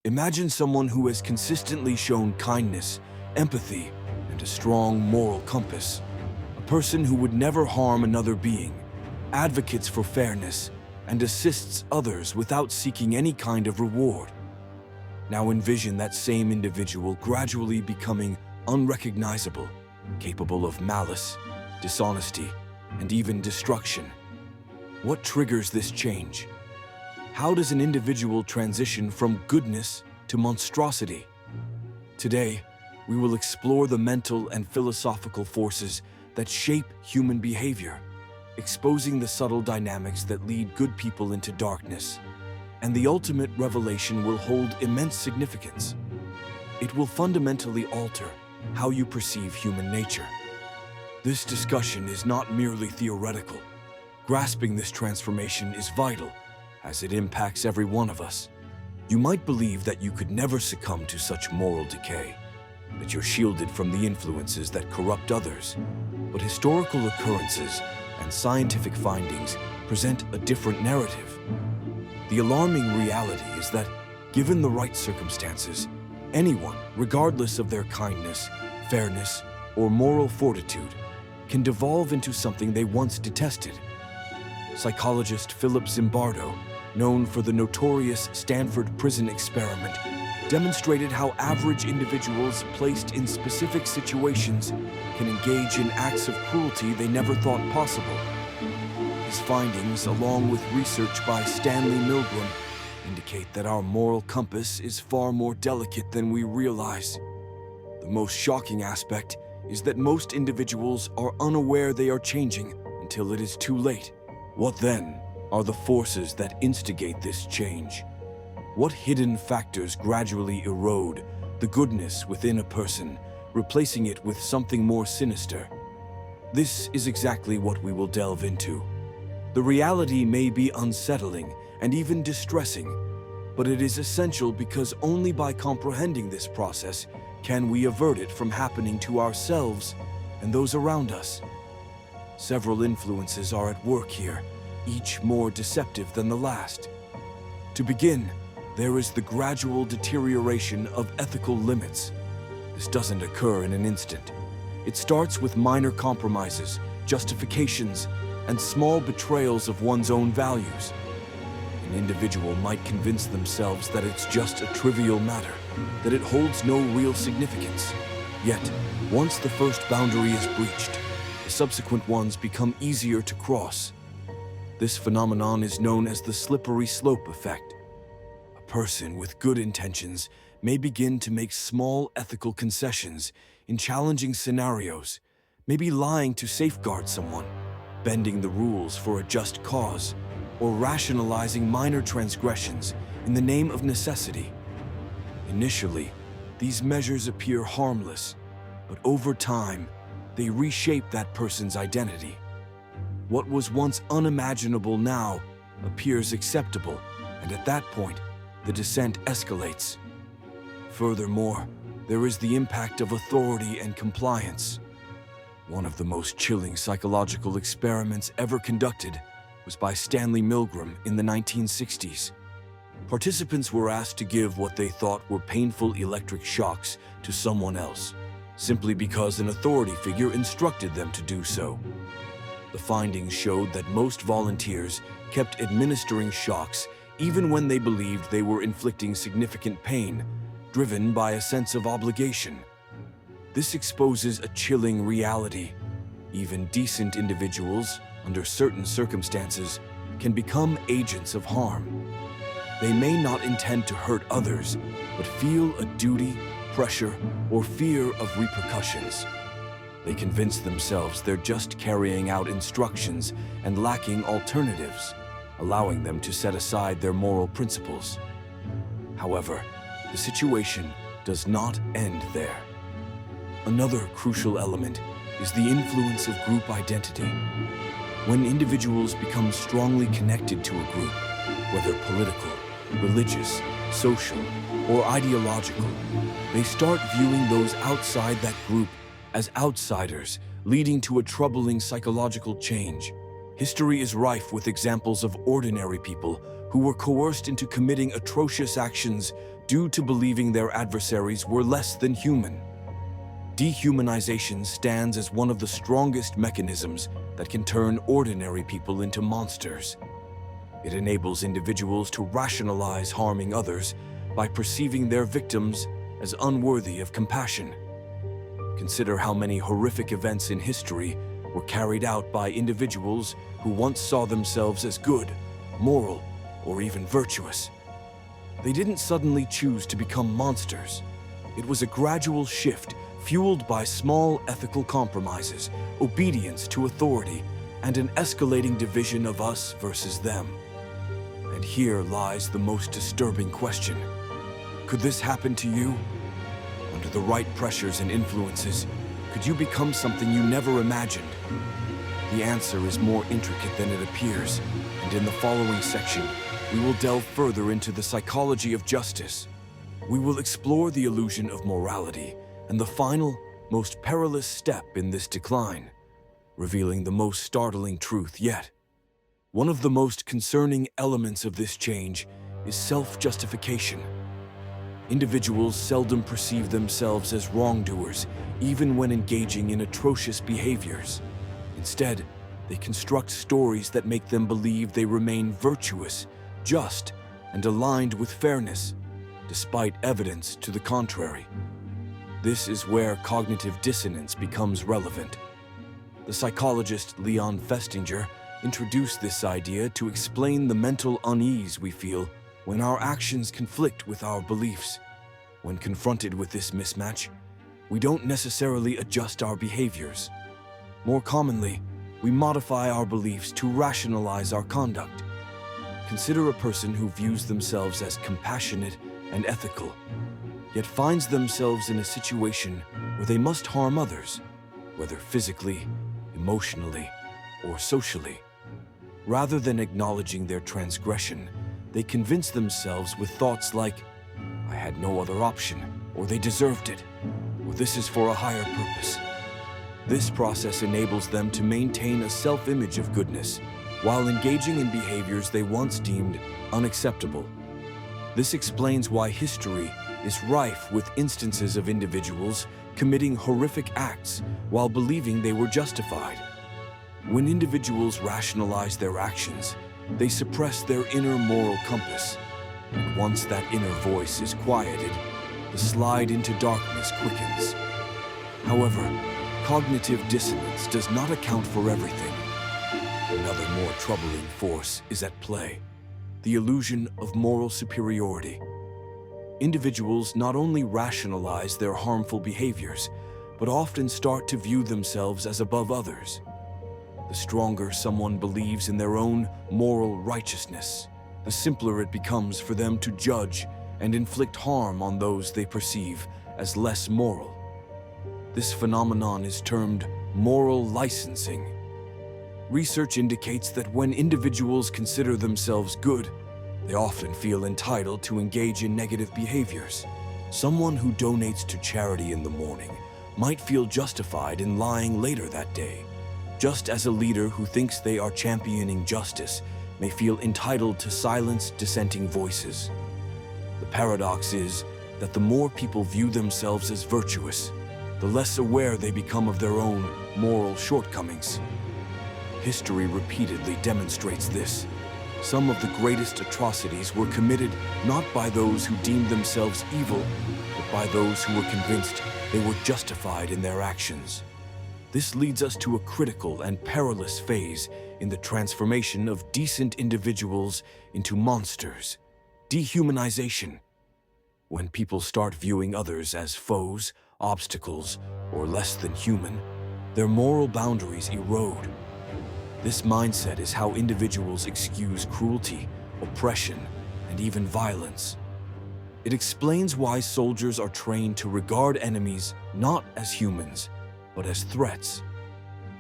Imagine someone who has consistently shown kindness, empathy, and a strong moral compass. A person who would never harm another being, advocates for fairness, and assists others without seeking any kind of reward. Now envision that same individual gradually becoming unrecognizable, capable of malice, dishonesty, and even destruction. What triggers this change? How does an individual transition from goodness to monstrosity? Today, we will explore the mental and philosophical forces that shape human behavior, exposing the subtle dynamics that lead good people into darkness. And the ultimate revelation will hold immense significance. It will fundamentally alter how you perceive human nature. This discussion is not merely theoretical. Grasping this transformation is vital, as it impacts every one of us. You might believe that you could never succumb to such moral decay, that you're shielded from the influences that corrupt others. But historical occurrences and scientific findings present a different narrative. The alarming reality is that, given the right circumstances, anyone, regardless of their kindness, fairness, or moral fortitude, can devolve into something they once detested. Psychologist Philip Zimbardo, known for the notorious Stanford prison experiment, demonstrated how average individuals placed in specific situations can engage in acts of cruelty they never thought possible. His findings, along with research by Stanley Milgram, indicate that our moral compass is far more delicate than we realize. The most shocking aspect is that most individuals are unaware they are changing until it is too late. What then are the forces that instigate this change? What hidden factors gradually erode the goodness within a person, replacing it with something more sinister? This is exactly what we will delve into. The reality may be unsettling and even distressing, but it is essential because only by comprehending this process can we avert it from happening to ourselves and those around us. Several influences are at work here, each more deceptive than the last. To begin, there is the gradual deterioration of ethical limits. This doesn't occur in an instant. It starts with minor compromises, justifications, and small betrayals of one's own values. An individual might convince themselves that it's just a trivial matter, that it holds no real significance. Yet, once the first boundary is breached, the subsequent ones become easier to cross. This phenomenon is known as the slippery slope effect. A person with good intentions may begin to make small ethical concessions in challenging scenarios, maybe lying to safeguard someone, bending the rules for a just cause, or rationalizing minor transgressions in the name of necessity. Initially, these measures appear harmless, but over time, they reshape that person's identity. What was once unimaginable now appears acceptable, and at that point, the descent escalates. Furthermore, there is the impact of authority and compliance. One of the most chilling psychological experiments ever conducted was by Stanley Milgram in the 1960s. Participants were asked to give what they thought were painful electric shocks to someone else, simply because an authority figure instructed them to do so. The findings showed that most volunteers kept administering shocks even when they believed they were inflicting significant pain, driven by a sense of obligation. This exposes a chilling reality. Even decent individuals, under certain circumstances, can become agents of harm. They may not intend to hurt others, but feel a duty, pressure, or fear of repercussions. They convince themselves they're just carrying out instructions and lacking alternatives, allowing them to set aside their moral principles. However, the situation does not end there. Another crucial element is the influence of group identity. When individuals become strongly connected to a group, whether political, religious, social, or ideological, they start viewing those outside that group as outsiders, leading to a troubling psychological change. History is rife with examples of ordinary people who were coerced into committing atrocious actions due to believing their adversaries were less than human. Dehumanization stands as one of the strongest mechanisms that can turn ordinary people into monsters. It enables individuals to rationalize harming others by perceiving their victims as unworthy of compassion. Consider how many horrific events in history were carried out by individuals who once saw themselves as good, moral, or even virtuous. They didn't suddenly choose to become monsters. It was a gradual shift fueled by small ethical compromises, obedience to authority, and an escalating division of us versus them. And here lies the most disturbing question. Could this happen to you? Under the right pressures and influences, could you become something you never imagined? The answer is more intricate than it appears, and in the following section, we will delve further into the psychology of justice. We will explore the illusion of morality and the final, most perilous step in this decline, revealing the most startling truth yet. One of the most concerning elements of this change is self-justification. Individuals seldom perceive themselves as wrongdoers, even when engaging in atrocious behaviors. Instead, they construct stories that make them believe they remain virtuous, just, and aligned with fairness, despite evidence to the contrary. This is where cognitive dissonance becomes relevant. The psychologist Leon Festinger introduced this idea to explain the mental unease we feel when our actions conflict with our beliefs. When confronted with this mismatch, we don't necessarily adjust our behaviors. More commonly, we modify our beliefs to rationalize our conduct. Consider a person who views themselves as compassionate and ethical, yet finds themselves in a situation where they must harm others, whether physically, emotionally, or socially. Rather than acknowledging their transgression, they convince themselves with thoughts like, "I had no other option," or "they deserved it," or "this is for a higher purpose." This process enables them to maintain a self-image of goodness while engaging in behaviors they once deemed unacceptable. This explains why history is rife with instances of individuals committing horrific acts while believing they were justified. When individuals rationalize their actions, they suppress their inner moral compass. And once that inner voice is quieted, the slide into darkness quickens. However, cognitive dissonance does not account for everything. Another more troubling force is at play: the illusion of moral superiority. Individuals not only rationalize their harmful behaviors, but often start to view themselves as above others. The stronger someone believes in their own moral righteousness, the simpler it becomes for them to judge and inflict harm on those they perceive as less moral. This phenomenon is termed moral licensing. Research indicates that when individuals consider themselves good, they often feel entitled to engage in negative behaviors. Someone who donates to charity in the morning might feel justified in lying later that day, just as a leader who thinks they are championing justice may feel entitled to silence dissenting voices. The paradox is that the more people view themselves as virtuous, the less aware they become of their own moral shortcomings. History repeatedly demonstrates this. Some of the greatest atrocities were committed not by those who deemed themselves evil, but by those who were convinced they were justified in their actions. This leads us to a critical and perilous phase in the transformation of decent individuals into monsters: dehumanization. When people start viewing others as foes, obstacles, or less than human, their moral boundaries erode. This mindset is how individuals excuse cruelty, oppression, and even violence. It explains why soldiers are trained to regard enemies not as humans, but as threats.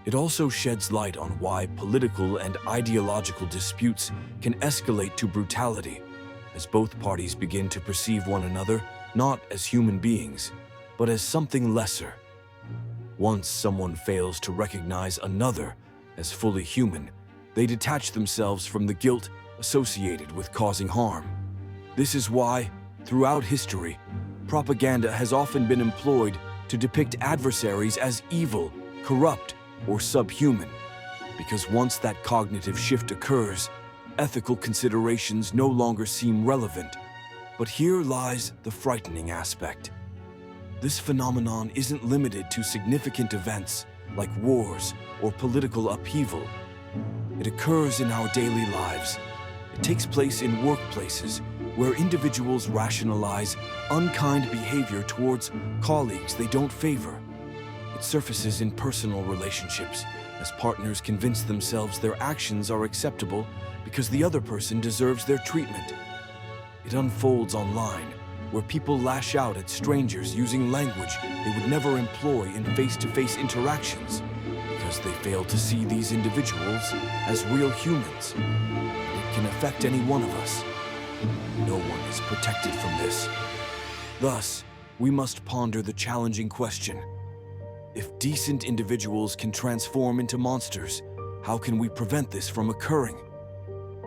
It also sheds light on why political and ideological disputes can escalate to brutality, as both parties begin to perceive one another not as human beings, but as something lesser. Once someone fails to recognize another as fully human, they detach themselves from the guilt associated with causing harm. This is why, Throughout history, propaganda has often been employed to depict adversaries as evil, corrupt, or subhuman. Because once that cognitive shift occurs, ethical considerations no longer seem relevant. But here lies the frightening aspect. This phenomenon isn't limited to significant events like wars or political upheaval. It occurs in our daily lives. It takes place in workplaces where individuals rationalize unkind behavior towards colleagues they don't favor. It surfaces in personal relationships as partners convince themselves their actions are acceptable because the other person deserves their treatment. It unfolds online, where people lash out at strangers using language they would never employ in face-to-face interactions because they fail to see these individuals as real humans. It can affect any one of us. No one is protected from this. Thus, we must ponder the challenging question: if decent individuals can transform into monsters, how can we prevent this from occurring?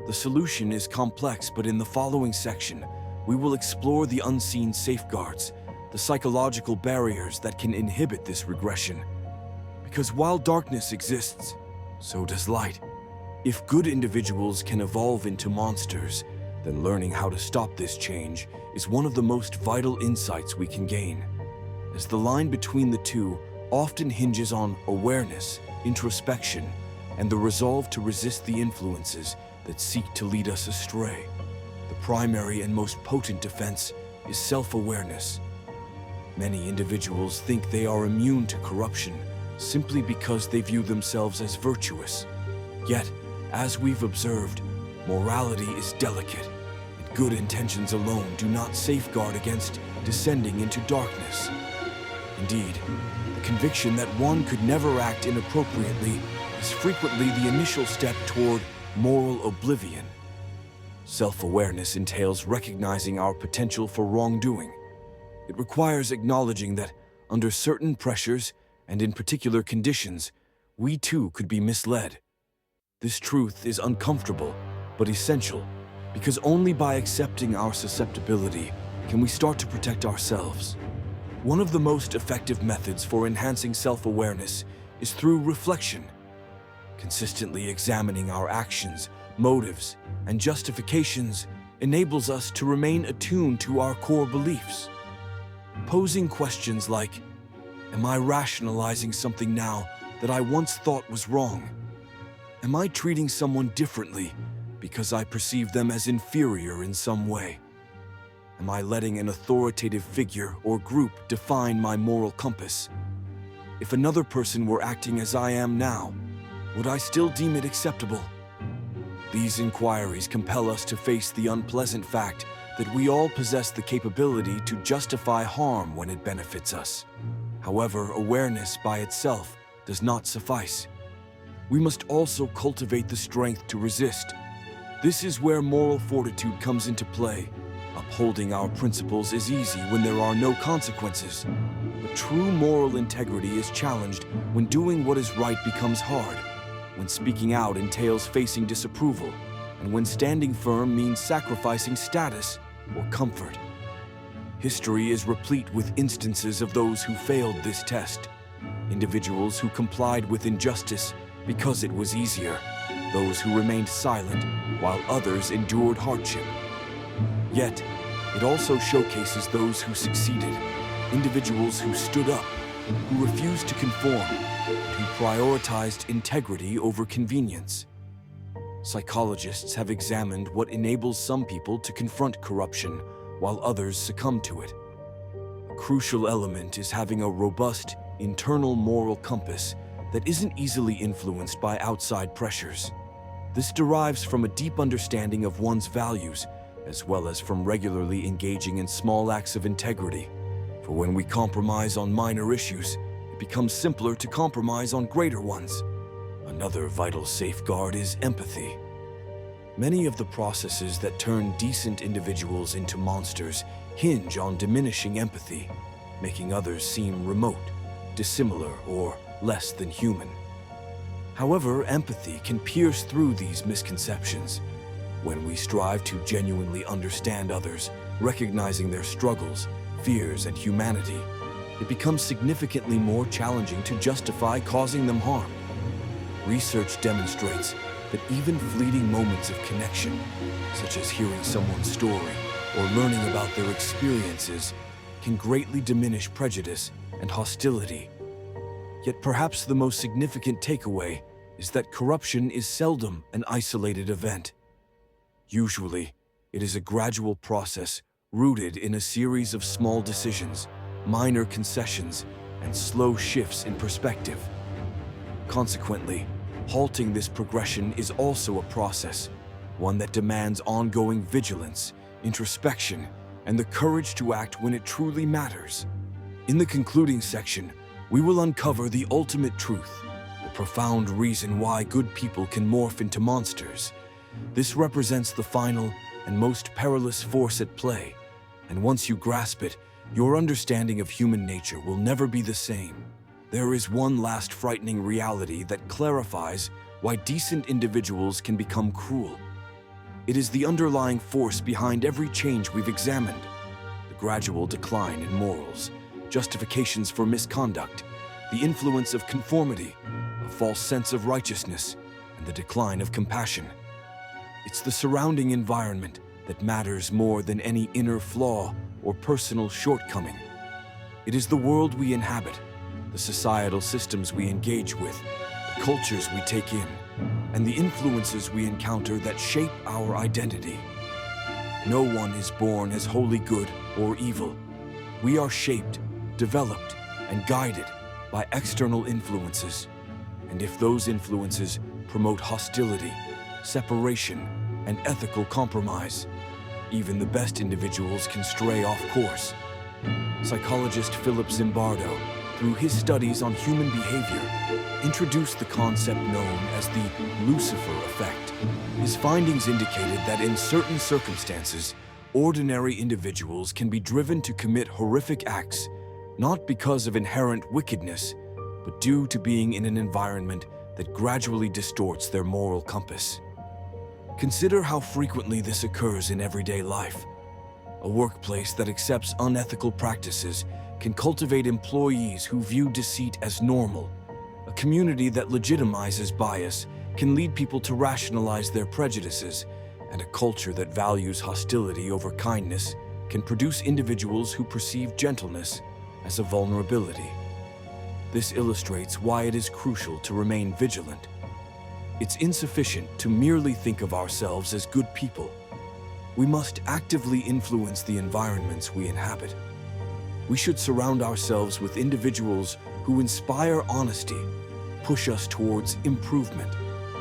The solution is complex, but in the following section, we will explore the unseen safeguards, the psychological barriers that can inhibit this regression. Because while darkness exists, so does light. If good individuals can evolve into monsters, then learning how to stop this change is one of the most vital insights we can gain, as the line between the two often hinges on awareness, introspection, and the resolve to resist the influences that seek to lead us astray. The primary and most potent defense is self-awareness. Many individuals think they are immune to corruption simply because they view themselves as virtuous. Yet, as we've observed, morality is delicate, and good intentions alone do not safeguard against descending into darkness. Indeed, the conviction that one could never act inappropriately is frequently the initial step toward moral oblivion. Self-awareness entails recognizing our potential for wrongdoing. It requires acknowledging that, under certain pressures and in particular conditions, we too could be misled. This truth is uncomfortable, but essential, because only by accepting our susceptibility can we start to protect ourselves. One of the most effective methods for enhancing self-awareness is through reflection. Consistently examining our actions, motives, and justifications enables us to remain attuned to our core beliefs. Posing questions like, am I rationalizing something now that I once thought was wrong? Am I treating someone differently because I perceive them as inferior in some way? Am I letting an authoritative figure or group define my moral compass? If another person were acting as I am now, would I still deem it acceptable? These inquiries compel us to face the unpleasant fact that we all possess the capability to justify harm when it benefits us. However, awareness by itself does not suffice. We must also cultivate the strength to resist. This is where moral fortitude comes into play. Upholding our principles is easy when there are no consequences, but true moral integrity is challenged when doing what is right becomes hard, when speaking out entails facing disapproval, and when standing firm means sacrificing status or comfort. History is replete with instances of those who failed this test. Individuals who complied with injustice because it was easier, those who remained silent while others endured hardship. Yet, it also showcases those who succeeded, individuals who stood up, who refused to conform, who prioritized integrity over convenience. Psychologists have examined what enables some people to confront corruption while others succumb to it. A crucial element is having a robust, internal moral compass that isn't easily influenced by outside pressures. This derives from a deep understanding of one's values, as well as from regularly engaging in small acts of integrity. For when we compromise on minor issues, it becomes simpler to compromise on greater ones. Another vital safeguard is empathy. Many of the processes that turn decent individuals into monsters hinge on diminishing empathy, making others seem remote, dissimilar, or less than human. However, empathy can pierce through these misconceptions. When we strive to genuinely understand others, Recognizing their struggles, fears, and humanity, it becomes significantly more challenging to justify causing them harm. Research demonstrates that even fleeting moments of connection, such as hearing someone's story or learning about their experiences, can greatly diminish prejudice and hostility. Yet perhaps the most significant takeaway is that corruption is seldom an isolated event. Usually, it is a gradual process rooted in a series of small decisions, minor concessions, and slow shifts in perspective. Consequently, halting this progression is also a process, one that demands ongoing vigilance, introspection, and the courage to act when it truly matters. In the concluding section, we will uncover the ultimate truth, the profound reason why good people can morph into monsters. This represents the final and most perilous force at play, and once you grasp it, your understanding of human nature will never be the same. There is one last frightening reality that clarifies why decent individuals can become cruel. It is the underlying force behind every change we've examined: the gradual decline in morals, justifications for misconduct, the influence of conformity, a false sense of righteousness, and the decline of compassion. It's the surrounding environment that matters more than any inner flaw or personal shortcoming. It is the world we inhabit, the societal systems we engage with, the cultures we take in, and the influences we encounter that shape our identity. No one is born as wholly good or evil. We are shaped, developed, and guided by external influences. And if those influences promote hostility, separation, and ethical compromise, even the best individuals can stray off course. Psychologist Philip Zimbardo, through his studies on human behavior, introduced the concept known as the Lucifer effect. His findings indicated that in certain circumstances, ordinary individuals can be driven to commit horrific acts, not because of inherent wickedness, but due to being in an environment that gradually distorts their moral compass. Consider how frequently this occurs in everyday life. A workplace that accepts unethical practices can cultivate employees who view deceit as normal. A community that legitimizes bias can lead people to rationalize their prejudices, and a culture that values hostility over kindness can produce individuals who perceive gentleness as a vulnerability. This illustrates why it is crucial to remain vigilant. It's insufficient to merely think of ourselves as good people. We must actively influence the environments we inhabit. We should surround ourselves with individuals who inspire honesty, push us towards improvement,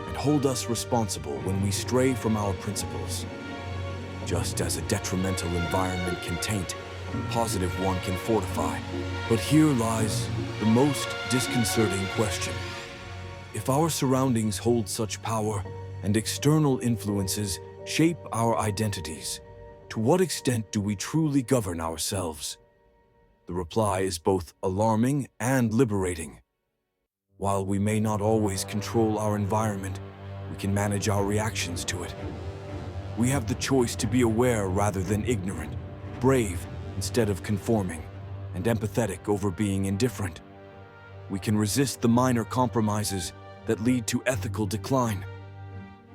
and hold us responsible when we stray from our principles. Just as a detrimental environment can taint, a positive one can fortify. But here lies the most disconcerting question. If our surroundings hold such power and external influences shape our identities, to what extent do we truly govern ourselves? The reply is both alarming and liberating. While we may not always control our environment, we can manage our reactions to it. We have the choice to be aware rather than ignorant, brave instead of conforming, and empathetic over being indifferent. We can resist the minor compromises that lead to ethical decline.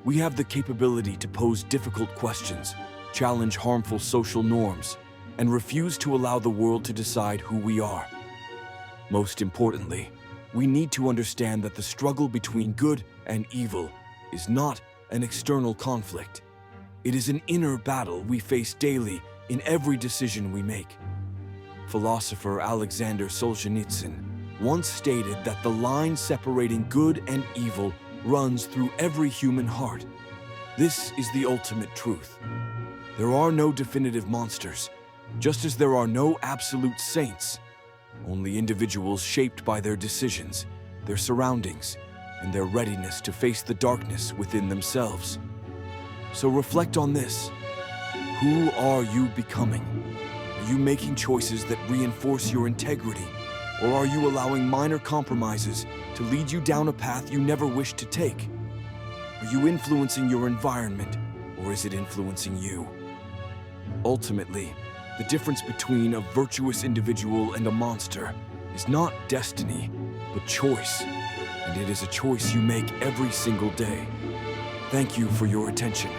We have the capability to pose difficult questions, challenge harmful social norms, and refuse to allow the world to decide who we are. Most importantly, we need to understand that the struggle between good and evil is not an external conflict. It is an inner battle we face daily in every decision we make. Philosopher Alexander Solzhenitsyn once stated that the line separating good and evil runs through every human heart. This is the ultimate truth. There are no definitive monsters, just as there are no absolute saints. Only individuals shaped by their decisions, their surroundings, and their readiness to face the darkness within themselves. So reflect on this. Who are you becoming? Are you making choices that reinforce your integrity? Or are you allowing minor compromises to lead you down a path you never wished to take? Are you influencing your environment, or is it influencing you? Ultimately, the difference between a virtuous individual and a monster is not destiny, but choice. And it is a choice you make every single day. Thank you for your attention.